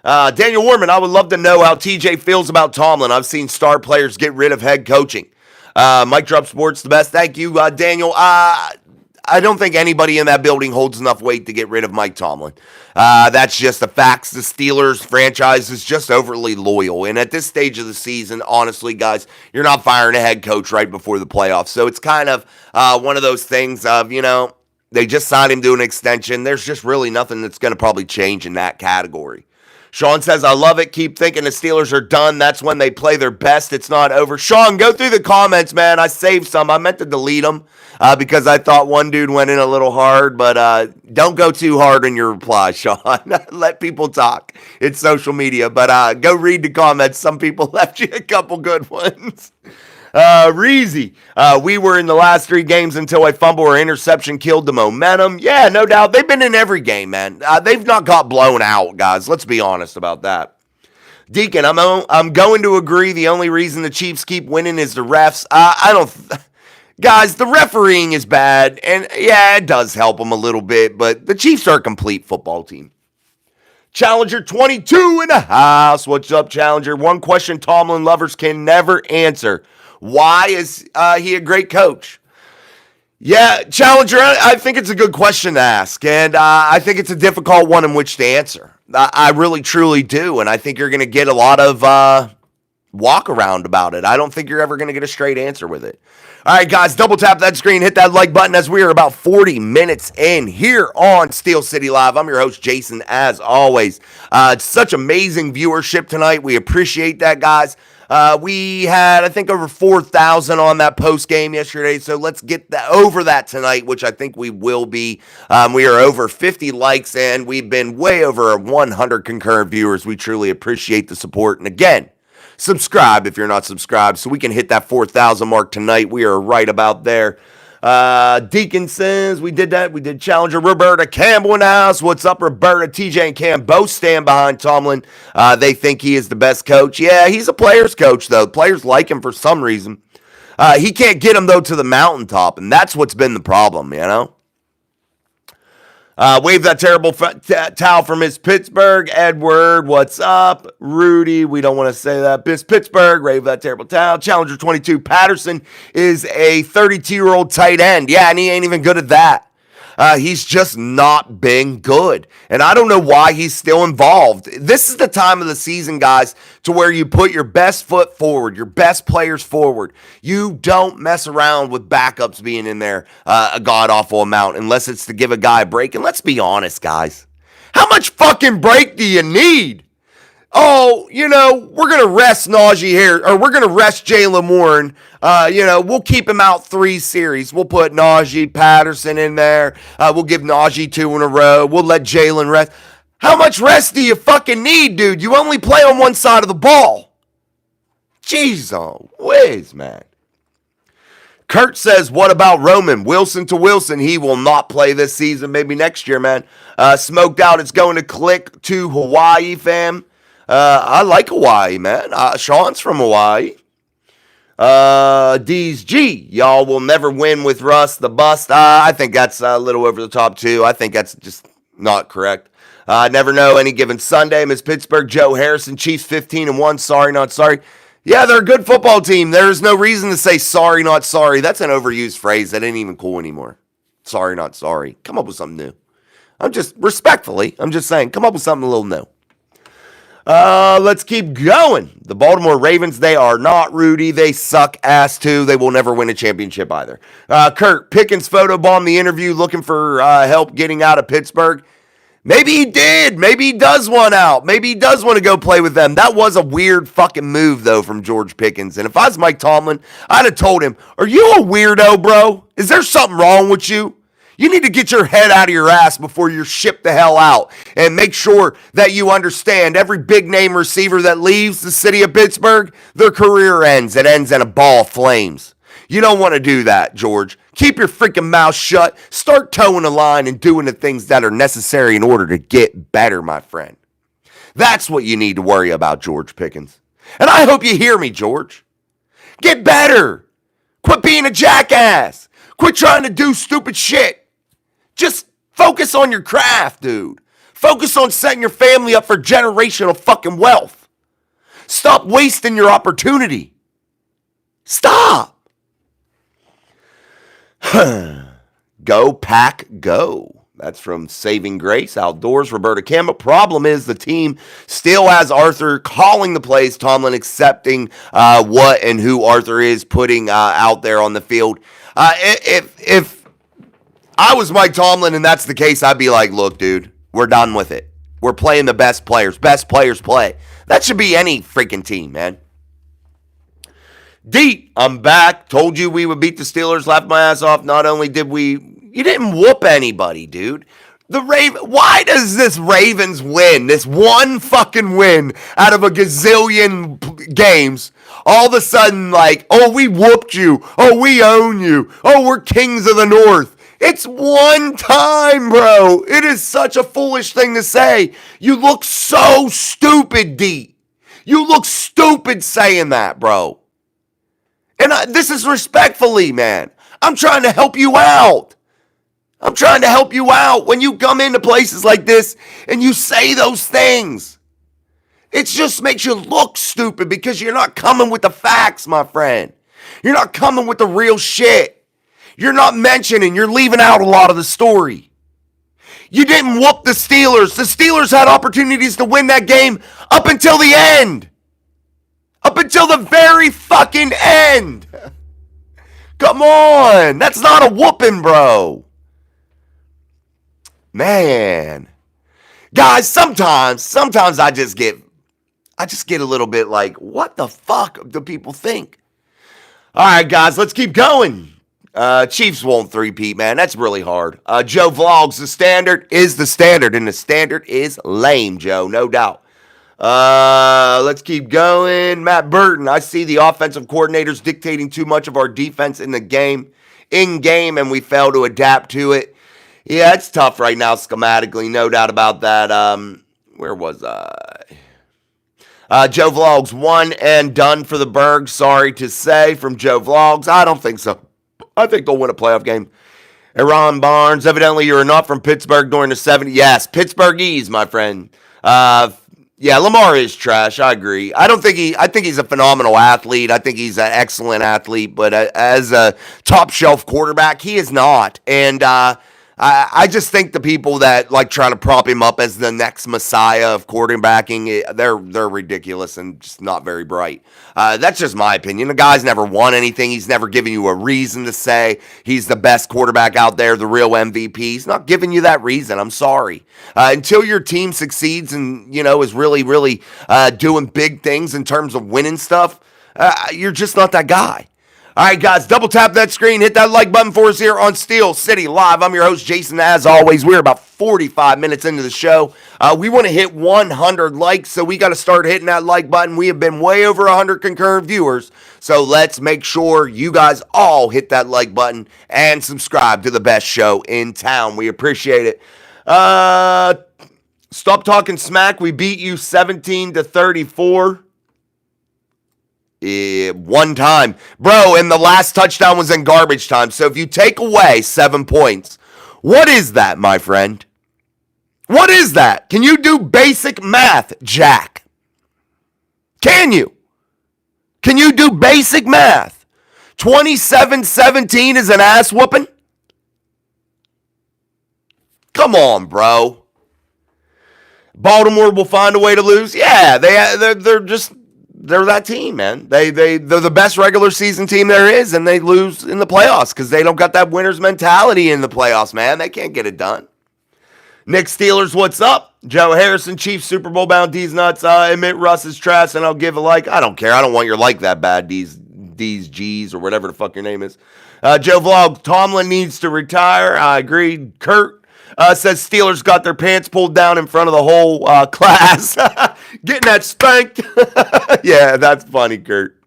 Daniel Warman, I would love to know how TJ feels about Tomlin. I've seen star players get rid of head coaching. Mike Drop Sports, the best. Thank you, Daniel. I don't think anybody in that building holds enough weight to get rid of Mike Tomlin. That's just the facts. The Steelers franchise is just overly loyal. And at this stage of the season, honestly, guys, you're not firing a head coach right before the playoffs. So it's kind of one of those things of, they just signed him to an extension. There's just really nothing that's going to probably change in that category. Sean says, I love it. Keep thinking the Steelers are done. That's when they play their best. It's not over. Sean, go through the comments, man. I saved some. I meant to delete them because I thought one dude went in a little hard, but don't go too hard in your reply, Sean. Let people talk. It's social media, but go read the comments. Some people left you a couple good ones. Reezy, we were in the last 3 games until a fumble or interception killed the momentum. Yeah, no doubt. They've been in every game, man. They've not got blown out, guys. Let's be honest about that. Deacon, I'm going to agree. The only reason the Chiefs keep winning is the refs. Guys, the refereeing is bad, and yeah, it does help them a little bit, but the Chiefs are a complete football team. Challenger 22 in the house. What's up, Challenger? One question Tomlin lovers can never answer. Why is he a great coach? Yeah, Challenger, I think it's a good question to ask, and I think it's a difficult one in which to answer. I really, truly do, and I think you're going to get a lot of walk around about it. I don't think you're ever going to get a straight answer with it. All right, guys, double tap that screen, hit that like button as we are about 40 minutes in here on Steel City Live. I'm your host, Jason, as always. It's such amazing viewership tonight. We appreciate that, guys. We had, I think, over 4,000 on that post game yesterday, so let's get that over that tonight, which I think we will be. We are over 50 likes, and we've been way over 100 concurrent viewers. We truly appreciate the support, and again, subscribe if you're not subscribed so we can hit that 4,000 mark tonight. We are right about there. Deacon says we did that. We did Challenger. Roberta Campbell in the house. What's up, Roberta? TJ and Cam both stand behind Tomlin. They think he is the best coach. Yeah, he's a player's coach, though. Players like him for some reason. He can't get them, though, to the mountaintop, and that's what's been the problem, Wave that terrible towel from Miss Pittsburgh. Edward, what's up? Rudy, we don't want to say that. Miss Pittsburgh, wave that terrible towel. Challenger 22, Patterson is a 32-year-old tight end. Yeah, and he ain't even good at that. He's just not been good. And I don't know why he's still involved. This is the time of the season, guys, to where you put your best foot forward, your best players forward. You don't mess around with backups being in there a god-awful amount unless it's to give a guy a break. And let's be honest, guys. How much fucking break do you need? Oh, we're going to rest Najee here, or we're going to rest Jaylen Warren. We'll keep him out 3 series. We'll put Najee Patterson in there. We'll give Najee 2 in a row. We'll let Jaylen rest. How much rest do you fucking need, dude? You only play on one side of the ball. Jeez, oh, whiz, man. Kurt says, what about Roman? Wilson to Wilson. He will not play this season. Maybe next year, man. Smoked out. It's going to click to Hawaii, fam. I like Hawaii, man. Sean's from Hawaii. D's G. Y'all will never win with Russ the bust. I think that's a little over the top, too. I think that's just not correct. Never know any given Sunday. Miss Pittsburgh, Joe Harrison, Chiefs 15-1. Sorry, not sorry. Yeah, they're a good football team. There's no reason to say sorry, not sorry. That's an overused phrase that ain't even cool anymore. Sorry, not sorry. Come up with something new. I'm just saying, come up with something a little new. Let's keep going. The Baltimore Ravens, they are not Rudy. They suck ass too. They will never win a championship either. Kurt, Pickens photobombed the interview looking for help getting out of Pittsburgh. Maybe he did. Maybe he does want out. Maybe he does want to go play with them. That was a weird fucking move, though, from George Pickens. And if I was Mike Tomlin, I'd have told him, are you a weirdo, bro? Is there something wrong with you? You need to get your head out of your ass before you're shipped the hell out. And make sure that you understand every big-name receiver that leaves the city of Pittsburgh, their career ends. It ends in a ball of flames. You don't want to do that, George. Keep your freaking mouth shut. Start towing the line and doing the things that are necessary in order to get better, my friend. That's what you need to worry about, George Pickens. And I hope you hear me, George. Get better. Quit being a jackass. Quit trying to do stupid shit. Just focus on your craft, dude. Focus on setting your family up for generational fucking wealth. Stop wasting your opportunity. Stop. Go Pack Go. That's from Saving Grace Outdoors. Roberta Campbell. Problem is the team still has Arthur calling the plays. Tomlin accepting what and who Arthur is putting out there on the field. If I was Mike Tomlin and that's the case, I'd be like, look, dude, we're done with it. We're playing the best players. Best players play. That should be any freaking team, man. D, I'm back. Told you we would beat the Steelers. Laughed my ass off. Not only did you didn't whoop anybody, dude. Why does this Ravens win, this one fucking win out of a gazillion games, all of a sudden like, oh, we whooped you. Oh, we own you. Oh, we're kings of the North. It's one time, bro. It is such a foolish thing to say. You look so stupid, D. You look stupid saying that, bro. And this is respectfully, man. I'm trying to help you out. I'm trying to help you out when you come into places like this and you say those things. It just makes you look stupid because you're not coming with the facts, my friend. You're not coming with the real shit. You're not mentioning, you're leaving out a lot of the story. You didn't whoop the Steelers. The Steelers had opportunities to win that game up until the end. Up until the very fucking end. Come on. That's not a whooping, bro. Man. Guys, sometimes I just get a little bit like, what the fuck do people think? All right, guys, let's keep going. Chiefs won't three-peat, man. That's really hard. Joe Vlogs, the standard is the standard, and the standard is lame, Joe, no doubt. Let's keep going. Matt Burton, I see the offensive coordinators dictating too much of our defense in game, and we fail to adapt to it. Yeah, it's tough right now schematically, no doubt about that. Where was I? Joe Vlogs, one and done for the Berg. Sorry to say, from Joe Vlogs. I don't think so. I think they'll win a playoff game. Aaron Barnes, evidently you're not from Pittsburgh during the 70s. Yes, Pittsburghese, my friend. Yeah, Lamar is trash. I agree. I think he's a phenomenal athlete. I think he's an excellent athlete, but as a top shelf quarterback, he is not. And I just think the people that like trying to prop him up as the next messiah of quarterbacking, they're ridiculous and just not very bright. That's just my opinion. The guy's never won anything. He's never given you a reason to say he's the best quarterback out there, the real MVP. He's not giving you that reason. I'm sorry. Until your team succeeds and, is really, really doing big things in terms of winning stuff, you're just not that guy. All right, guys, double tap that screen. Hit that like button for us here on Steel City Live. I'm your host, Jason. As always, we're about 45 minutes into the show. We want to hit 100 likes, so we got to start hitting that like button. We have been way over 100 concurrent viewers, so let's make sure you guys all hit that like button and subscribe to the best show in town. We appreciate it. Stop talking smack. We beat you 17-34. One time. Bro, and the last touchdown was in garbage time. So if you take away 7 points, what is that, my friend? What is that? Can you do basic math, Jack? Can you? Can you do basic math? 27-17 is an ass whooping? Come on, bro. Baltimore will find a way to lose. Yeah, they're that team, man. They're the best regular season team there is, and they lose in the playoffs because they don't got that winner's mentality in the playoffs, man. They can't get it done. Nick Steelers, what's up? Joe Harrison, Chiefs Super Bowl bound D's nuts. Admit Russ is trash, and I'll give a like. I don't care. I don't want your like that bad, D's G's, or whatever the fuck your name is. Joe Vlog, Tomlin needs to retire. I agree. Kurt says Steelers got their pants pulled down in front of the whole class. Getting that spanked. Yeah, that's funny, Kurt.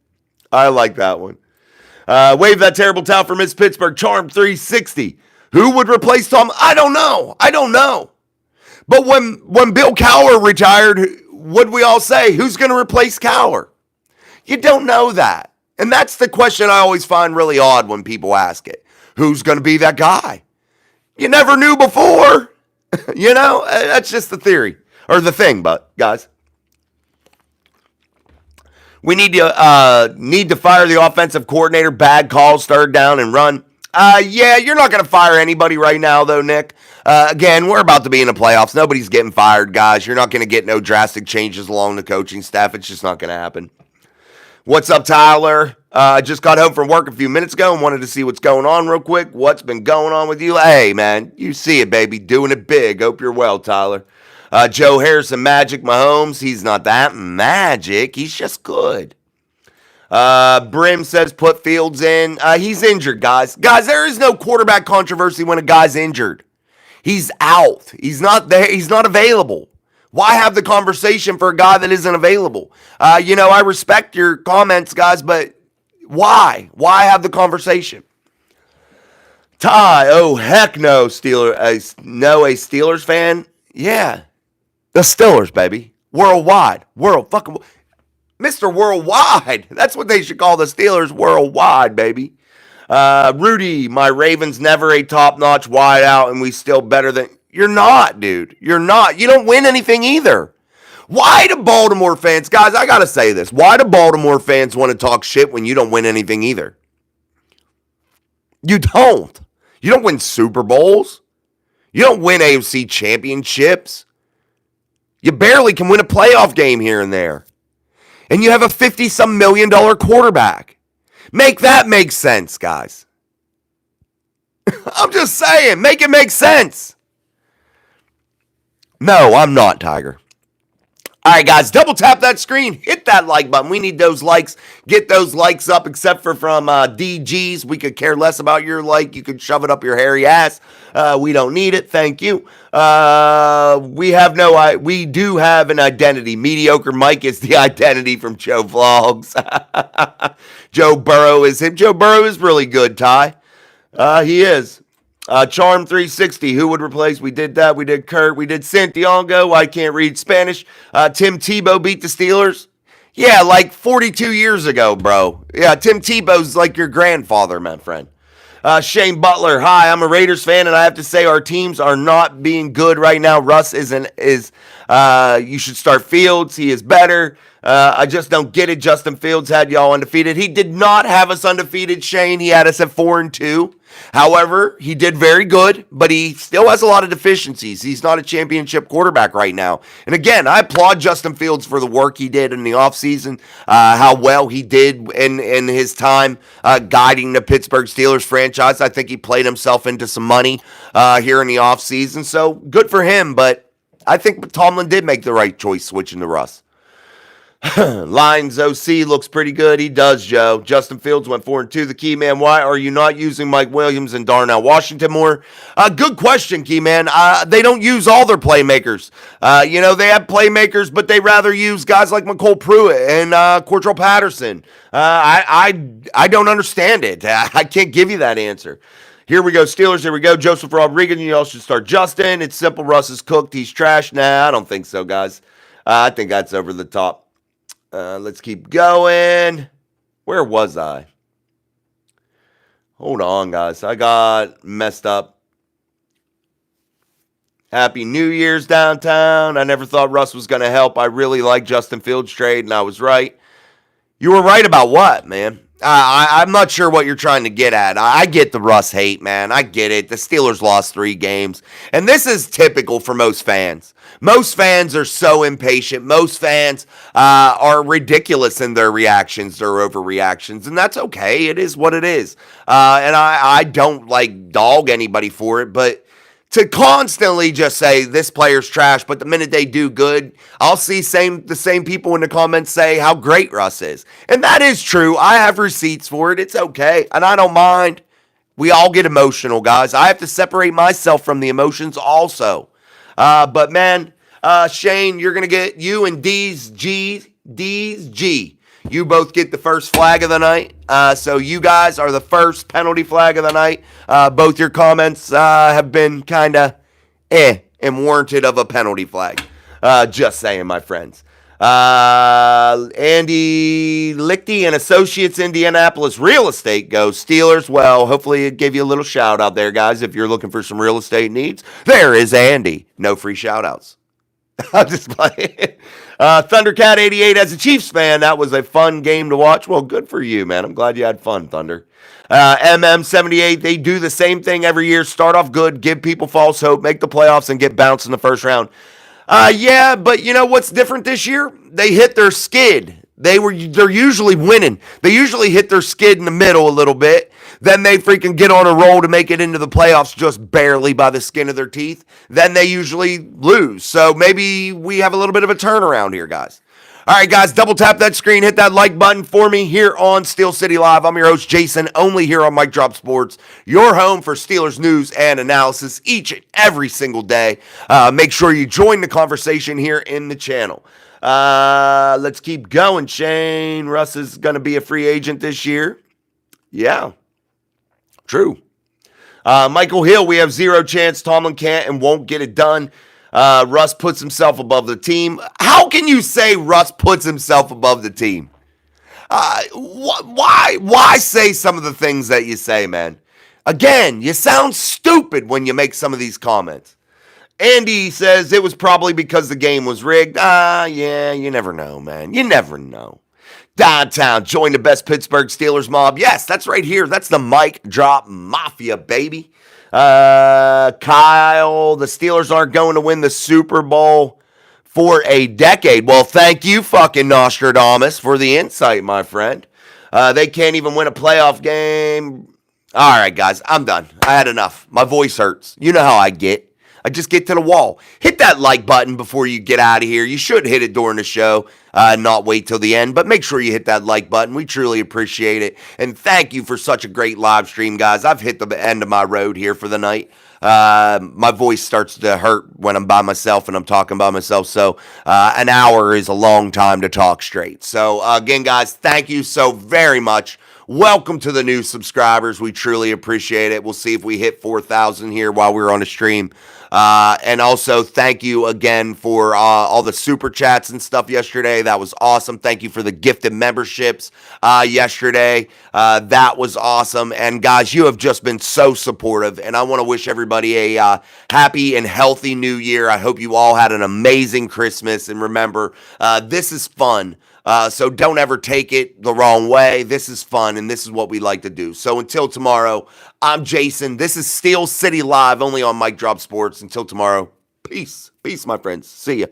I like that one. Wave that terrible towel for Miss Pittsburgh. Charm 360. Who would replace Tom? I don't know. But when Bill Cowher retired, what'd we all say? Who's going to replace Cowher? You don't know that. And that's the question I always find really odd when people ask it. Who's going to be that guy? You never knew before. You know, that's just the theory or the thing, but guys. We need to fire the offensive coordinator. Bad calls, third down and run. Yeah, you're not going to fire anybody right now, though, Nick. Again, we're about to be in the playoffs. Nobody's getting fired, guys. You're not going to get no drastic changes along the coaching staff. It's just not going to happen. What's up, Tyler? I just got home from work a few minutes ago and wanted to see what's going on real quick. What's been going on with you? Hey, man, you see it, baby. Doing it big. Hope you're well, Tyler. Joe Harrison, Magic Mahomes. He's not that magic. He's just good. Brim says put Fields in. He's injured, guys. Guys, there is no quarterback controversy when a guy's injured. He's out. He's not there. He's not available. Why have the conversation for a guy that isn't available? I respect your comments, guys, but why? Why have the conversation? Ty, oh, heck no, a Steelers fan? Yeah. The Steelers, baby. Worldwide. Fucking Mr. Worldwide. That's what they should call the Steelers, worldwide, baby. Rudy, my Ravens never a top-notch wideout, and we still better than... You're not, dude. You're not. You don't win anything either. Why do Baltimore fans... Guys, I got to say this. Why do Baltimore fans want to talk shit when you don't win anything either? You don't. You don't win Super Bowls. You don't win AFC championships. You barely can win a playoff game here and there. And you have a $50-some million quarterback. Make that make sense, guys. I'm just saying, make it make sense. No, I'm not, Tiger. All right, guys, double tap that screen. Hit that like button. We need those likes. Get those likes up, except for from DGs. We could care less about your like. You could shove it up your hairy ass. We don't need it. Thank you. We do have an identity. Mediocre Mike is the identity from Joe Vlogs. Joe Burrow is him. Joe Burrow is really good, Ty. He is. Charm 360, who would replace? We did that. We did Kurt. We did Santiago. I can't read Spanish. Tim Tebow beat the Steelers. Yeah, like 42 years ago, bro. Yeah, Tim Tebow's like your grandfather, my friend. Shane Butler, hi, I'm a Raiders fan, and I have to say our teams are not being good right now. Russ you should start Fields. He is better. I just don't get it. Justin Fields had y'all undefeated. He did not have us undefeated, Shane. He had us at 4-2. However, he did very good, but he still has a lot of deficiencies. He's not a championship quarterback right now. And again, I applaud Justin Fields for the work he did in the offseason, how well he did in his time guiding the Pittsburgh Steelers franchise. I think he played himself into some money here in the offseason, so good for him. But I think Tomlin did make the right choice switching to Russ. Lions OC looks pretty good. He does, Joe. Justin Fields went 4-2. The key man, why are you not using Mike Williams and Darnell Washington more? Good question, key man. They don't use all their playmakers. They have playmakers, but they rather use guys like McCole Pruitt and Cordell Patterson. I don't understand it. I can't give you that answer. Here we go, Steelers. Here we go. Joseph Rodriguez. You all should start Justin. It's simple. Russ is cooked. He's trash. Nah, I don't think so, guys. I think that's over the top. Let's keep going. Where was I? Hold on, guys. I got messed up. Happy New Year's downtown. I never thought Russ was going to help. I really like Justin Fields trade, and I was right. You were right about what, man? I'm not sure what you're trying to get at. I get the Russ hate, man. I get it. The Steelers lost 3 games. And this is typical for most fans. Most fans are so impatient. Most fans are ridiculous in their reactions, their overreactions. And that's okay. It is what it is. And I don't dog anybody for it. But to constantly just say this player's trash, but the minute they do good, I'll see the same people in the comments say how great Russ is. And that is true. I have receipts for it. It's okay. And I don't mind. We all get emotional, guys. I have to separate myself from the emotions also. But man, Shane, you're going to get you and D's G. You both get the first flag of the night. So you guys are the first penalty flag of the night. Both your comments have been kind of and warranted of a penalty flag. Just saying, my friends. Andy Lichty and Associates, Indianapolis Real Estate goes Steelers. Well, hopefully it gave you a little shout out there, guys. If you're looking for some real estate needs, there is Andy. No free shout outs. I'm just playing. Thundercat 88, as a Chiefs fan, that was a fun game to watch. Well, good for you, man. I'm glad you had fun, Thunder. MM78, they do the same thing every year. Start off good, give people false hope, make the playoffs, and get bounced in the first round. Yeah, but you know what's different this year? They hit their skid. They're usually winning. They usually hit their skid in the middle a little bit. Then they freaking get on a roll to make it into the playoffs just barely by the skin of their teeth. Then they usually lose. So maybe we have a little bit of a turnaround here, guys. All right, guys, double tap that screen. Hit that like button for me here on Steel City Live. I'm your host, Jason, only here on Mic Drop Sports, your home for Steelers news and analysis each and every single day. Make sure you join the conversation here in the channel. Let's keep going, Shane. Russ is going to be a free agent this year. Yeah, true. Michael Hill, we have 0 chance. Tomlin can't and won't get it done. Russ puts himself above the team. How can you say Russ puts himself above the team? Why say some of the things that you say, man? Again, you sound stupid when you make some of these comments. Andy says it was probably because the game was rigged. Yeah, you never know, man. You never know. Downtown, join the best Pittsburgh Steelers mob. Yes, that's right here. That's the Mic Drop Mafia, baby. Kyle, the Steelers aren't going to win the Super Bowl for a decade. Well, thank you, fucking Nostradamus, for the insight, my friend. They can't even win a playoff game. All right, guys, I'm done. I had enough. My voice hurts. You know how I get. I just get to the wall. Hit that like button before you get out of here. You should hit it during the show, not wait till the end. But make sure you hit that like button. We truly appreciate it. And thank you for such a great live stream, guys. I've hit the end of my road here for the night. My voice starts to hurt when I'm by myself and I'm talking by myself. So an hour is a long time to talk straight. So again, guys, thank you so very much. Welcome to the new subscribers. We truly appreciate it. We'll see if we hit 4,000 here while we're on the stream. And also, thank you again for all the super chats and stuff yesterday. That was awesome. Thank you for the gifted memberships yesterday. That was awesome. And guys, you have just been so supportive. And I want to wish everybody a happy and healthy new year. I hope you all had an amazing Christmas. And remember, this is fun. So don't ever take it the wrong way. This is fun, and this is what we like to do. So until tomorrow, I'm Jason. This is Steel City Live, only on Mic Drop Sports. Until tomorrow, peace. Peace, my friends. See ya.